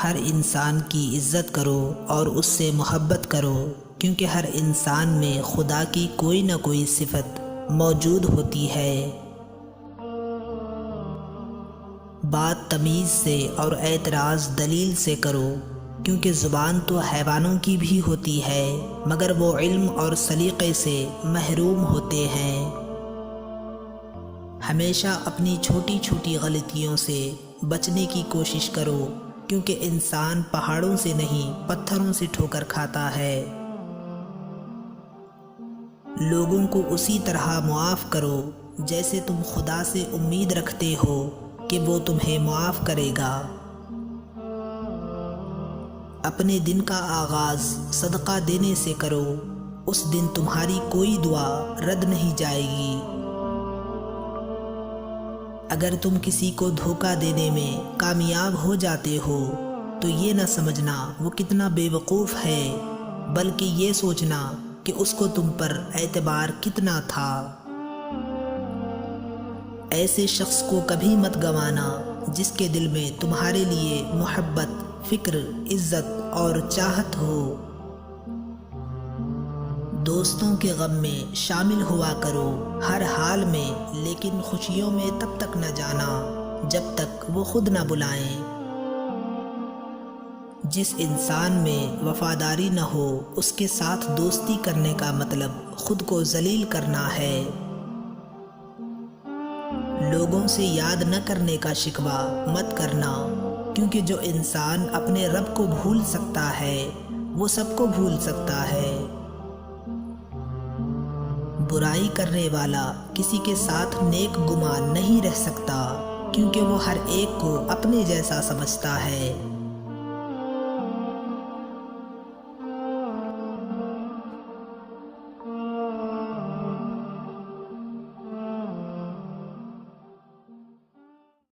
ہر انسان کی عزت کرو اور اس سے محبت کرو، کیونکہ ہر انسان میں خدا کی کوئی نہ کوئی صفت موجود ہوتی ہے۔ بات تمیز سے اور اعتراض دلیل سے کرو، کیونکہ زبان تو حیوانوں کی بھی ہوتی ہے مگر وہ علم اور سلیقے سے محروم ہوتے ہیں۔ ہمیشہ اپنی چھوٹی چھوٹی غلطیوں سے بچنے کی کوشش کرو، کیونکہ انسان پہاڑوں سے نہیں پتھروں سے ٹھوکر کھاتا ہے۔ لوگوں کو اسی طرح معاف کرو جیسے تم خدا سے امید رکھتے ہو کہ وہ تمہیں معاف کرے گا۔ اپنے دن کا آغاز صدقہ دینے سے کرو، اس دن تمہاری کوئی دعا رد نہیں جائے گی۔ اگر تم کسی کو دھوکہ دینے میں کامیاب ہو جاتے ہو تو یہ نہ سمجھنا وہ کتنا بے وقوف ہے، بلکہ یہ سوچنا کہ اس کو تم پر اعتبار کتنا تھا۔ ایسے شخص کو کبھی مت گنوانا جس کے دل میں تمہارے لیے محبت، فکر، عزت اور چاہت ہو۔ دوستوں کے غم میں شامل ہوا کرو ہر حال میں، لیکن خوشیوں میں تب تک نہ جانا جب تک وہ خود نہ بلائیں۔ جس انسان میں وفاداری نہ ہو اس کے ساتھ دوستی کرنے کا مطلب خود کو ذلیل کرنا ہے۔ لوگوں سے یاد نہ کرنے کا شکوہ مت کرنا، کیونکہ جو انسان اپنے رب کو بھول سکتا ہے وہ سب کو بھول سکتا ہے۔ برائی کرنے والا کسی کے ساتھ نیک گمان نہیں رہ سکتا، کیونکہ وہ ہر ایک کو اپنے جیسا سمجھتا ہے۔